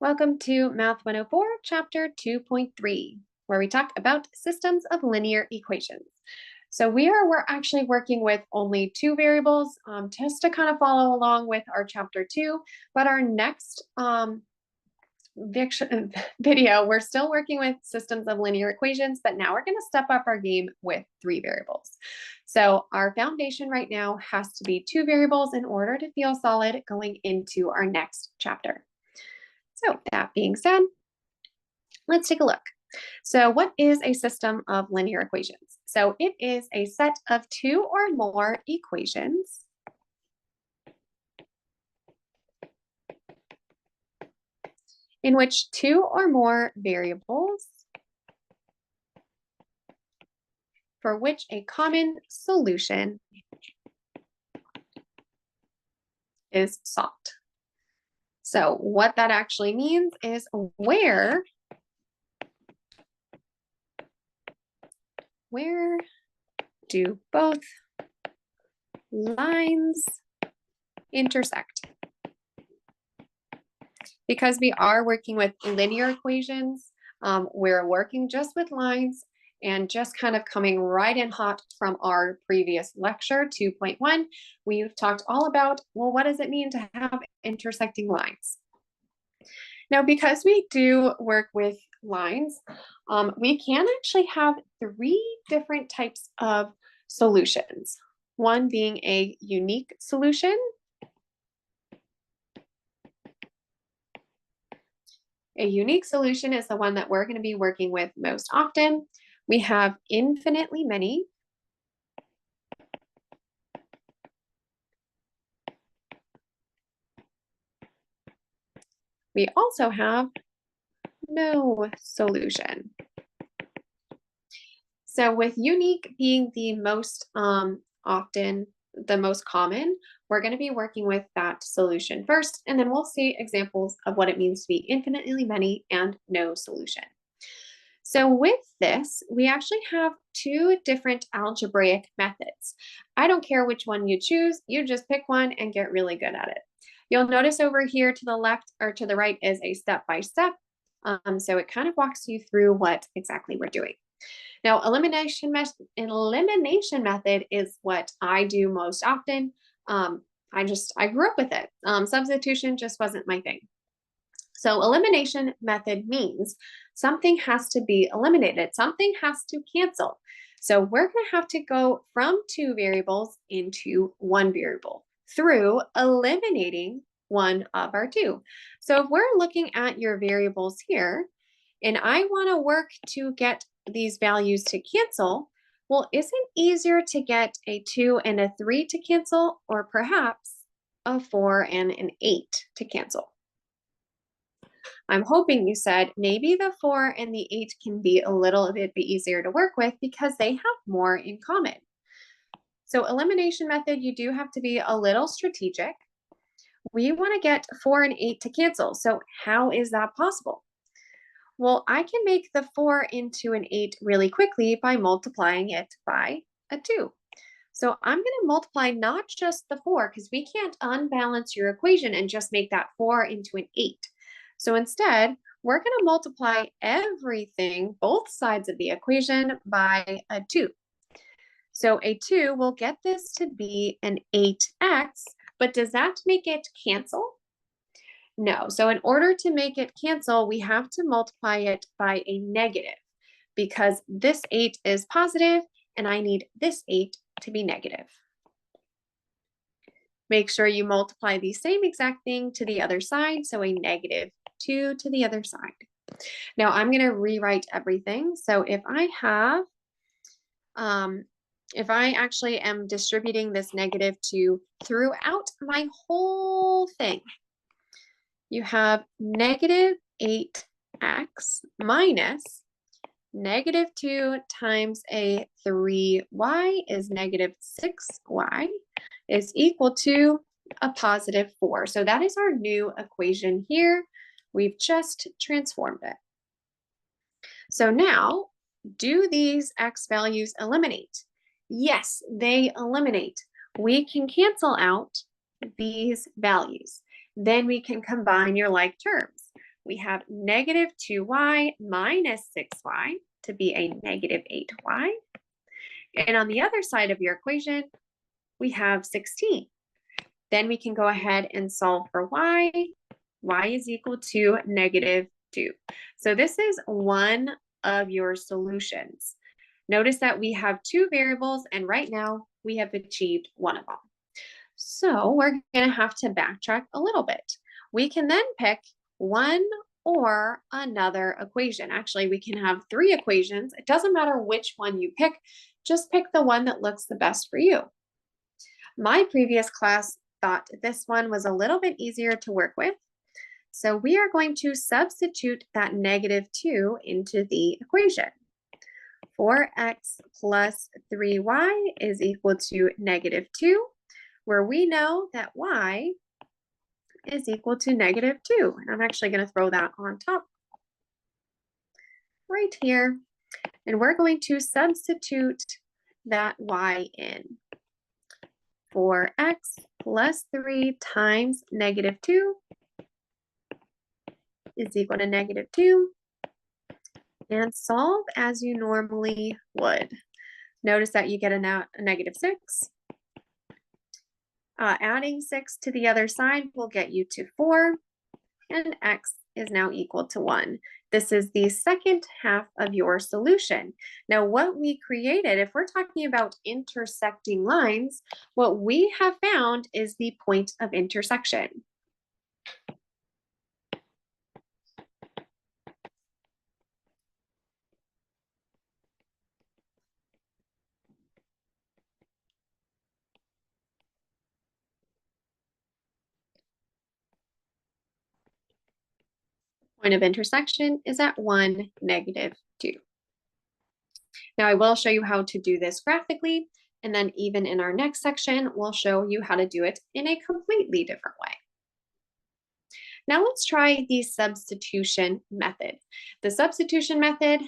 Welcome to Math 104, Chapter 2.3, where we talk about systems of linear equations. So we're actually working with only two variables just to kind of follow along with our Chapter 2, but our next video, we're still working with systems of linear equations, but now we're going to step up our game with three variables. So our foundation right now has to be two variables in order to feel solid going into our next chapter. So that being said, let's take a look. So what is a system of linear equations? So it is a set of two or more equations in which two or more variables for which a common solution is sought. So what that actually means is where do both lines intersect? Because we are working with linear equations, we're working just with lines and just kind of coming right in hot from our previous lecture, 2.1, we've talked all about, well, what does it mean to have intersecting lines? Now, because we do work with lines, we can actually have three different types of solutions. One being a unique solution. A unique solution is the one that we're going to be working with most often. We have infinitely many. We also have no solution. So with unique being the most often, the most common, we're going to be working with that solution first, and then we'll see examples of what it means to be infinitely many and no solution. So with this, we actually have two different algebraic methods. I don't care which one you choose, you just pick one and get really good at it. You'll notice over here to the left or to the right is a step-by-step. So it kind of walks you through what exactly we're doing. Now, elimination method is what I do most often. I grew up with it. Substitution just wasn't my thing. So elimination method means something has to be eliminated. Something has to cancel. So we're going to have to go from two variables into one variable through eliminating one of our two. So if we're looking at your variables here, and I want to work to get these values to cancel, well, isn't it easier to get a 2 and a 3 to cancel, or perhaps a 4 and an 8 to cancel? I'm hoping you said maybe the 4 and the 8 can be a little bit easier to work with because they have more in common. So elimination method, you do have to be a little strategic. We want to get 4 and 8 to cancel. So how is that possible? Well, I can make the 4 into an 8 really quickly by multiplying it by a 2. So I'm going to multiply not just the 4 because we can't unbalance your equation and just make that 4 into an 8. So instead, we're going to multiply everything, both sides of the equation, by a 2. So a 2 will get this to be an 8x, but does that make it cancel? No. So in order to make it cancel, we have to multiply it by a negative because this 8 is positive and I need this 8 to be negative. Make sure you multiply the same exact thing to the other side. So a negative 2 to the other side. Now I'm going to rewrite everything. So if I have, if I actually am distributing this negative 2 throughout my whole thing, you have negative 8x minus negative 2 times a 3y is negative 6y is equal to a positive 4. So that is our new equation here. We've just transformed it. So now, do these x values eliminate? Yes, they eliminate. We can cancel out these values. Then we can combine your like terms. we have negative 2y minus 6y to be a negative 8y. And on the other side of your equation, we have 16. Then we can go ahead and solve for y. Y is equal to negative 2. So this is one of your solutions. Notice that we have two variables, and right now we have achieved one of them. So we're going to have to backtrack a little bit. We can then pick one or another equation. Actually, we can have three equations. It doesn't matter which one you pick, just pick the one that looks the best for you. My previous class thought this one was a little bit easier to work with. So we are going to substitute that negative 2 into the equation. 4x plus 3y is equal to negative 2, where we know that y is equal to negative 2. And I'm actually going to throw that on top right here. And we're going to substitute that y in. 4x plus 3 times negative 2 is equal to negative 2. And solve as you normally would. Notice that you get a negative 6. Adding 6 to the other side will get you to 4. And x is now equal to 1. This is the second half of your solution. Now, what we created, if we're talking about intersecting lines, what we have found is the point of intersection. Point of intersection is at 1, negative 2. Now I will show you how to do this graphically, and then even in our next section, we'll show you how to do it in a completely different way. Now let's try the substitution method. The substitution method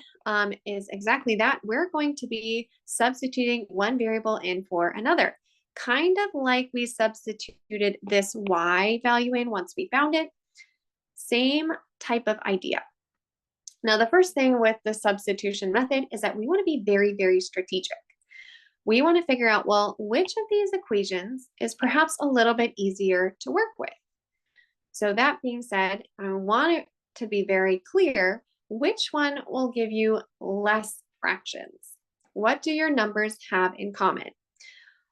is exactly that. We're going to be substituting one variable in for another, kind of like we substituted this y value in once we found it. Same type of idea. Now, the first thing with the substitution method is that we want to be very, very strategic. We want to figure out, well, which of these equations is perhaps a little bit easier to work with. So that being said, I want it to be very clear which one will give you less fractions. What do your numbers have in common?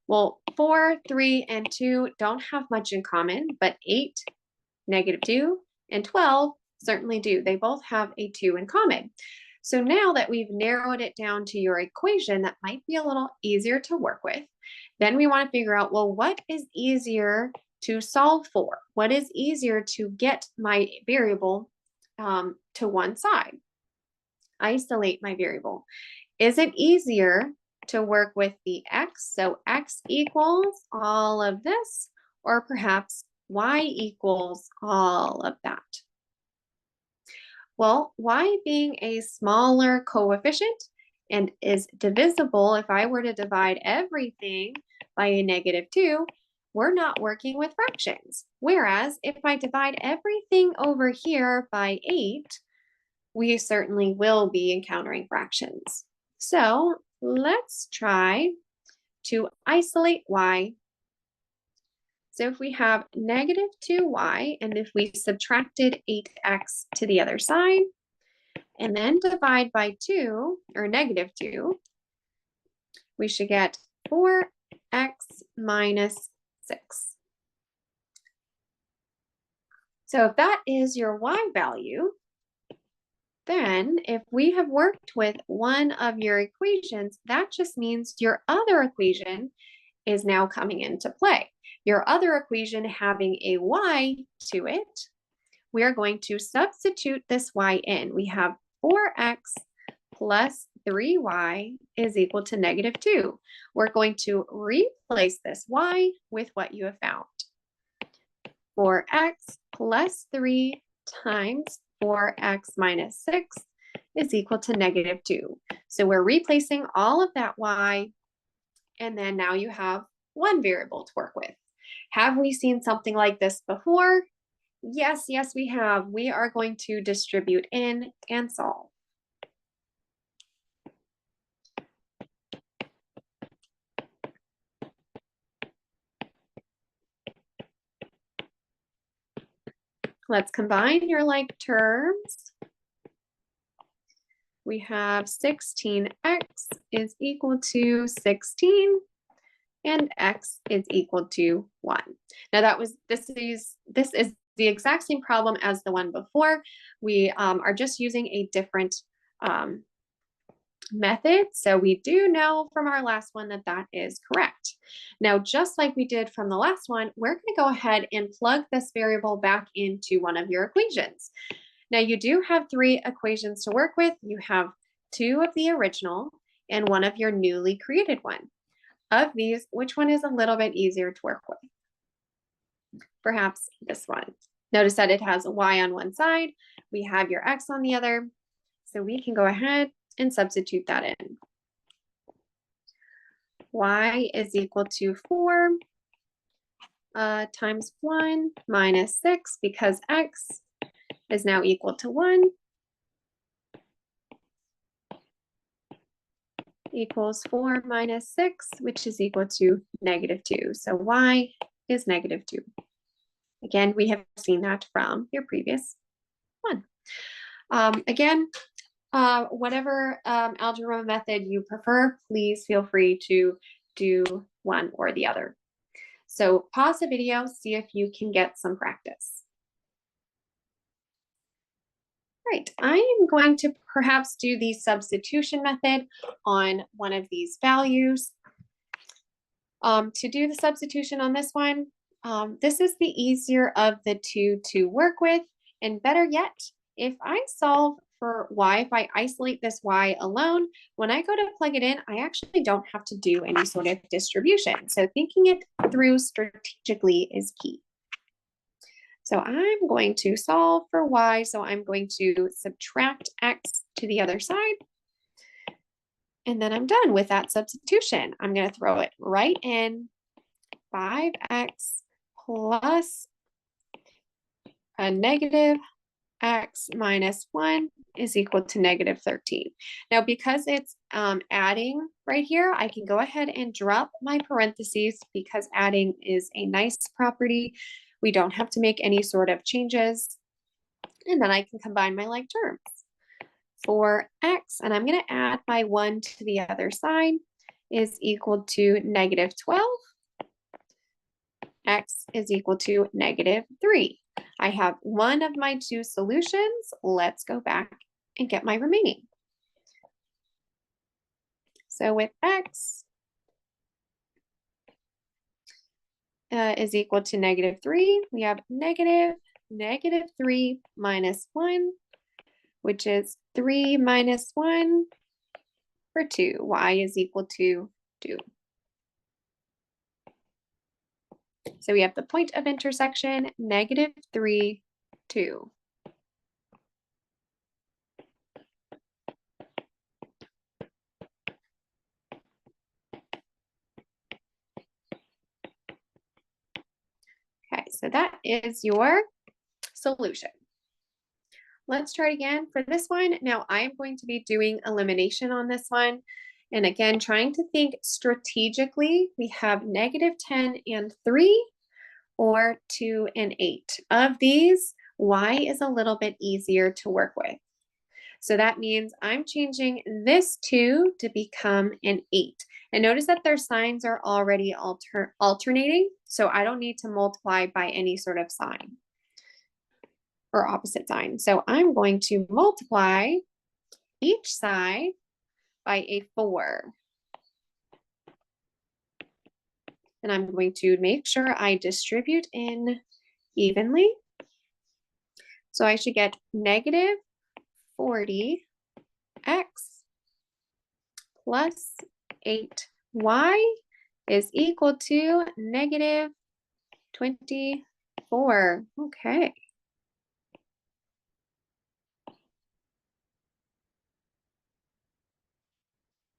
Well, 4, 3, and 2 don't have much in common, but 8, negative 2, and 12 certainly do. They both have a 2 in common. So now that we've narrowed it down to your equation that might be a little easier to work with, then we want to figure out, well, what is easier to solve for? What is easier to get my variable to one side? Isolate my variable. Is it easier to work with the x? So x equals all of this, or perhaps y equals all of that? Well, y being a smaller coefficient and is divisible, if I were to divide everything by a negative 2, we're not working with fractions. Whereas if I divide everything over here by 8, we certainly will be encountering fractions. So let's try to isolate y. So if we have negative 2y, and if we subtracted 8x to the other side, and then divide by 2, or negative 2, we should get 4x minus 6. So if that is your y value, then if we have worked with one of your equations, that just means your other equation is now coming into play. Your other equation having a y to it, we are going to substitute this y in. We have 4x plus 3y is equal to negative 2. We're going to replace this y with what you have found. 4x plus 3 times 4x minus 6 is equal to negative 2. So we're replacing all of that y, and then now you have one variable to work with. Have we seen something like this before? Yes, yes, we have. We are going to distribute in and solve. Let's combine your like terms. We have 16x is equal to 16 and x is equal to 1. Now this is the exact same problem as the one before. We are just using a different method. So we do know from our last one that that is correct. Now, just like we did from the last one, we're going to go ahead and plug this variable back into one of your equations. Now, you do have 3 equations to work with. You have 2 of the original and 1 of your newly created one. Of these, which one is a little bit easier to work with? Perhaps this one. Notice that it has a y on one side. We have your x on the other. So we can go ahead and substitute that in. Y is equal to 4 times 1 minus 6 because x is now equal to 1 equals 4 minus 6, which is equal to -2. So y is -2. Again, we have seen that from your previous one. Again, whatever algebra method you prefer, please feel free to do one or the other. So pause the video, see if you can get some practice. Right, I am going to perhaps do the substitution method on one of these values. To do the substitution on this one, this is the easier of the 2 to work with, and better yet, if I solve for y, if I isolate this y alone, when I go to plug it in, I actually don't have to do any sort of distribution. So thinking it through strategically is key. So I'm going to solve for y, so I'm going to subtract x to the other side. And then I'm done with that substitution. I'm going to throw it right in. 5x plus a negative x minus 1 is equal to -13. Now, because it's adding right here, I can go ahead and drop my parentheses because adding is a nice property. We don't have to make any sort of changes. And then I can combine my like terms. For x, and I'm going to add my 1 to the other side, is equal to -12. X is equal to -3. I have one of my 2 solutions. Let's go back and get my remaining. So with x is equal to -3, we have -3 minus 1, which is 3 minus 1 for 2. Y is equal to 2. So we have the point of intersection, -3, 2. Okay, so that is your solution. Let's try it again for this one. Now I'm going to be doing elimination on this one. And again, trying to think strategically, we have -10 and 3 or 2 and 8. Of these, y is a little bit easier to work with. So that means I'm changing this 2 to become an 8. And notice that their signs are already alternating, so I don't need to multiply by any sort of sign or opposite sign. So I'm going to multiply each side by a 4. And I'm going to make sure I distribute in evenly. So I should get -40x plus 8y is equal to -24. Okay.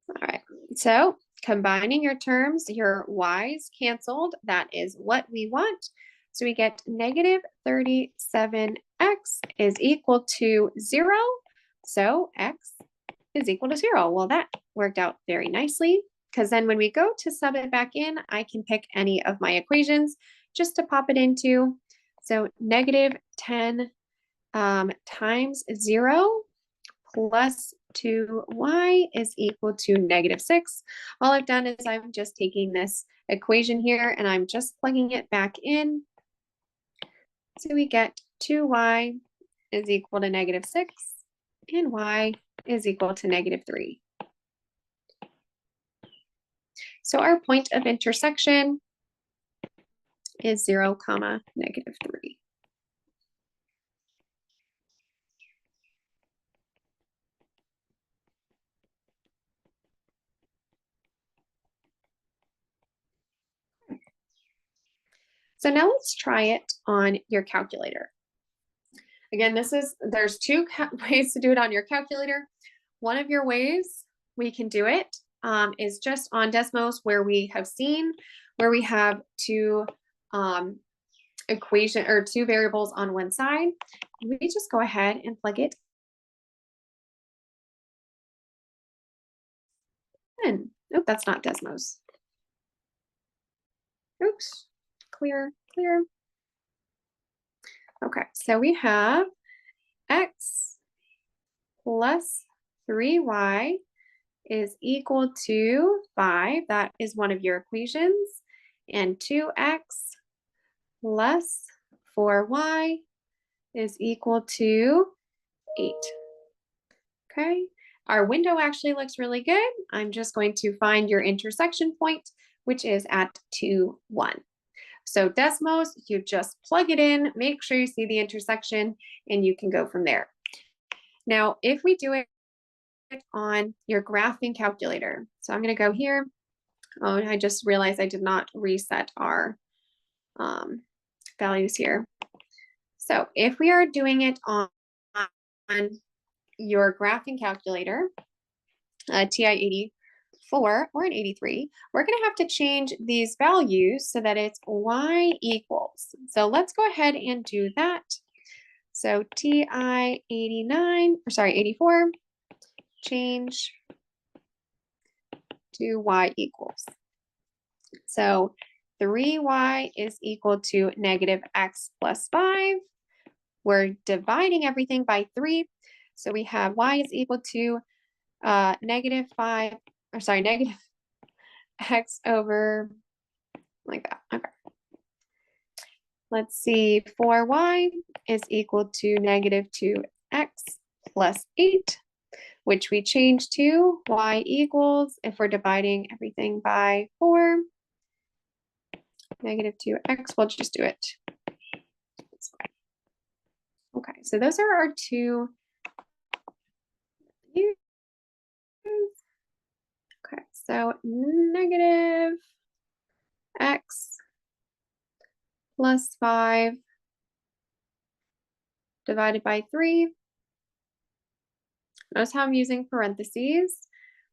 All right, so combining your terms, your y's canceled. That is what we want. So we get negative 37x is equal to 0. So x is equal to 0. Well, that worked out very nicely, because then when we go to sub it back in, I can pick any of my equations just to pop it into. So negative 10 times 0 plus 2y is equal to negative 6. All I've done is I'm just taking this equation here and I'm just plugging it back in. So we get 2y is equal to negative 6 and y is equal to negative 3. So our point of intersection is 0, negative 3. So now let's try it on your calculator. Again, there's two ways to do it on your calculator. One of your ways we can do it is just on Desmos, where we have two equation or two variables on one side. We just go ahead and plug it in. Nope, that's not Desmos. Oops, clear. Okay, so we have x plus 3y is equal to 5. That is one of your equations. And 2x plus 4y is equal to 8. Okay, our window actually looks really good. I'm just going to find your intersection point, which is at 2, 1. So Desmos, you just plug it in, make sure you see the intersection, and you can go from there. Now, if we do it on your graphing calculator, so I'm going to go here. Oh, I just realized I did not reset our values here. So if we are doing it on your graphing calculator, TI-84 or an 83, we're going to have to change these values so that it's y equals. So let's go ahead and do that. So TI-84, change to y equals. So 3y is equal to negative x plus 5. We're dividing everything by 3. So we have y is equal to negative x over, like that. Okay. Let's see, 4y is equal to negative 2x plus 8, which we change to y equals, if we're dividing everything by 4, negative 2x, we'll just do it. Okay, so those are our two. Okay, so negative x plus 5 divided by 3. Notice how I'm using parentheses.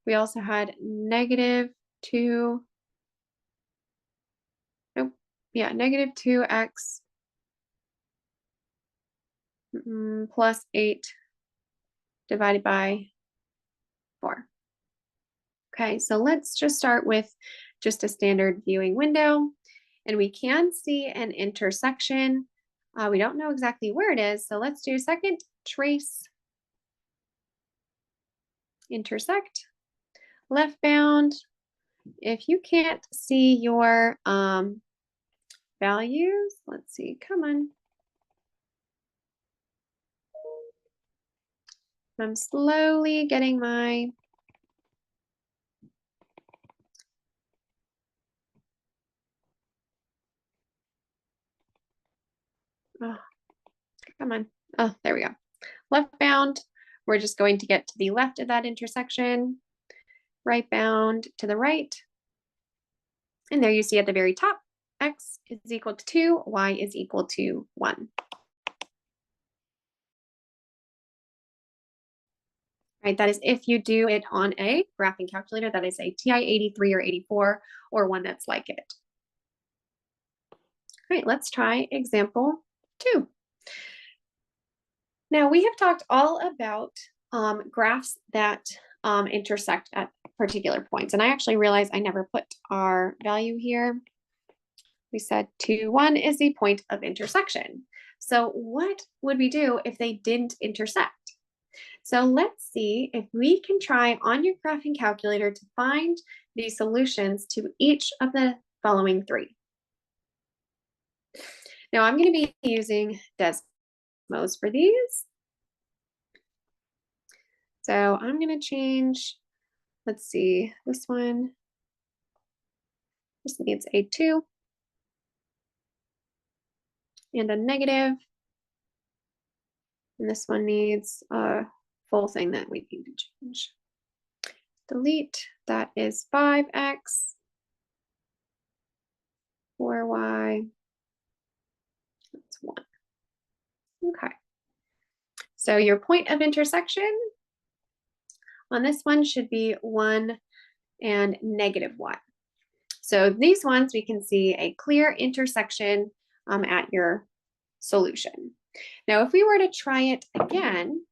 We also had negative 2, negative 2x plus 8 divided by 4. Okay, so let's just start with just a standard viewing window, and we can see an intersection. We don't know exactly where it is, so let's do second trace intersect left bound. If you can't see your values, let's see, come on. I'm slowly getting my come on. Oh, there we go. Left bound. We're just going to get to the left of that intersection. Right bound to the right. And there you see at the very top, x is equal to 2, y is equal to 1. Right, that is if you do it on a graphing calculator, that is a TI-83 or 84, or one that's like it. right, let's try example 2. Now we have talked all about graphs that intersect at particular points. And I actually realized I never put our value here. We said 2, 1 is the point of intersection. So what would we do if they didn't intersect? So let's see if we can try on your graphing calculator to find the solutions to each of the following 3. Now I'm going to be using Desmos for these. So I'm going to change, let's see, this one, this needs a 2 and a negative. And this one needs a full thing that we need to change. Delete, that is 5x, 4y, that's 1. Okay. So your point of intersection on this one should be 1 and -1. So these ones, we can see a clear intersection at your solution. Now, if we were to try it again,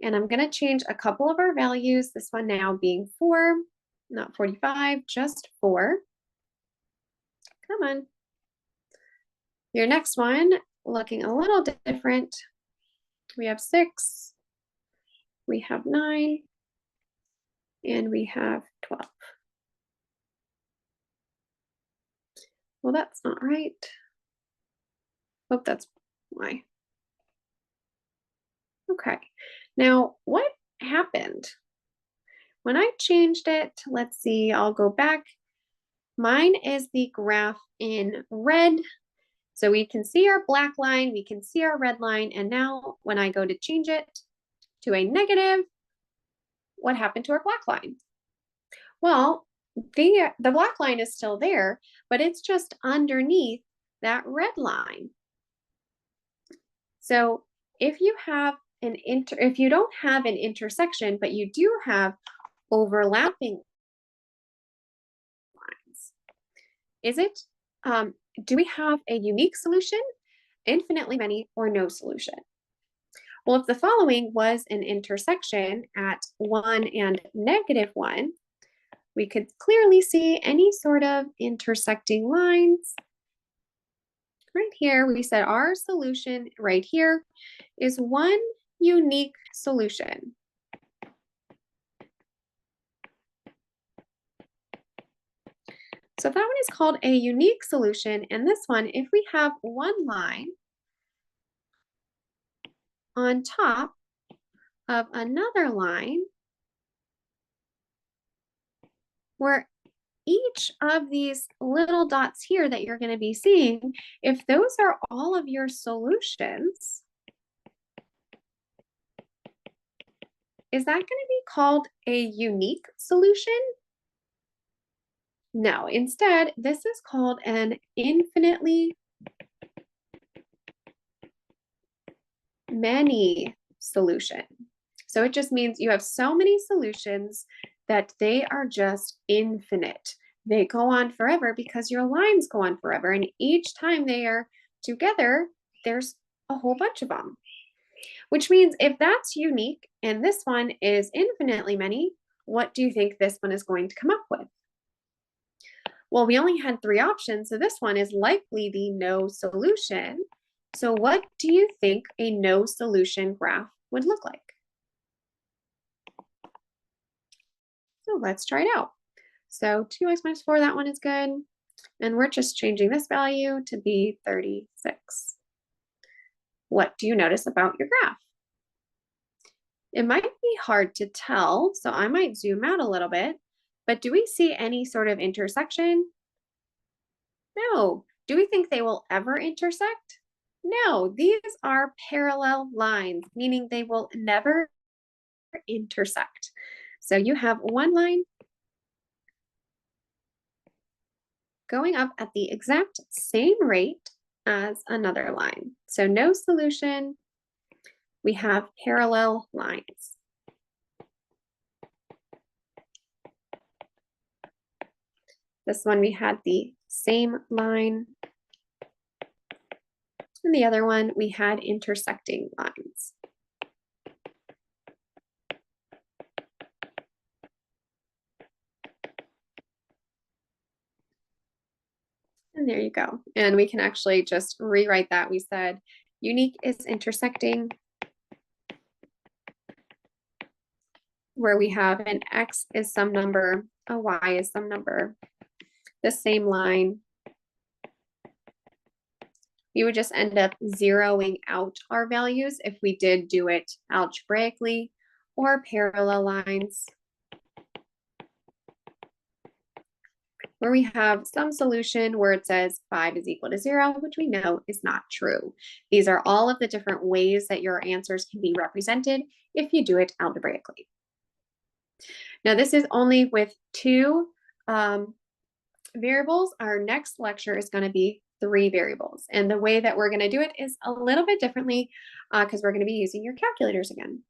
and I'm going to change a couple of our values, this one now being 4, not 45, just 4. Come on. Your next one, looking a little different. We have 6, we have 9, and we have 12. Well, that's not right. Oh, that's why. Okay. Now, what happened? When I changed it, let's see, I'll go back. Mine is the graph in red. So we can see our black line, we can see our red line, and now when I go to change it to a negative, what happened to our black line? Well, the black line is still there, but it's just underneath that red line. So if you have if you don't have an intersection, but you do have overlapping lines, is it, do we have a unique solution, infinitely many, or no solution? Well, if the following was an intersection at 1 and -1, we could clearly see any sort of intersecting lines. Right here, we said our solution right here is one unique solution. So that one is called a unique solution. And this one, if we have one line on top of another line, where each of these little dots here that you're going to be seeing, if those are all of your solutions, is that going to be called a unique solution? No, instead, this is called an infinitely many solution. So it just means you have so many solutions that they are just infinite. They go on forever because your lines go on forever. And each time they are together, there's a whole bunch of them. Which means if that's unique and this one is infinitely many, what do you think this one is going to come up with? Well, we only had 3 options, so this one is likely the no solution. So what do you think a no solution graph would look like? So let's try it out. So 2x minus 4, that one is good. And we're just changing this value to be 36. What do you notice about your graph? It might be hard to tell, so I might zoom out a little bit, but do we see any sort of intersection? No. Do we think they will ever intersect? No, these are parallel lines, meaning they will never intersect. So you have one line going up at the exact same rate as another line. So no solution, we have parallel lines. This one we had the same line And the other one, we had intersecting lines. And there you go. And we can actually just rewrite that. We said unique is intersecting, where we have an X is some number, a Y is some number, the same line. We would just end up zeroing out our values if we did do it algebraically or parallel lines, where we have some solution where it says 5 is equal to 0, which we know is not true. These are all of the different ways that your answers can be represented if you do it algebraically. Now, this is only with 2 variables. Our next lecture is going to be 3 variables. And the way that we're going to do it is a little bit differently because we're going to be using your calculators again.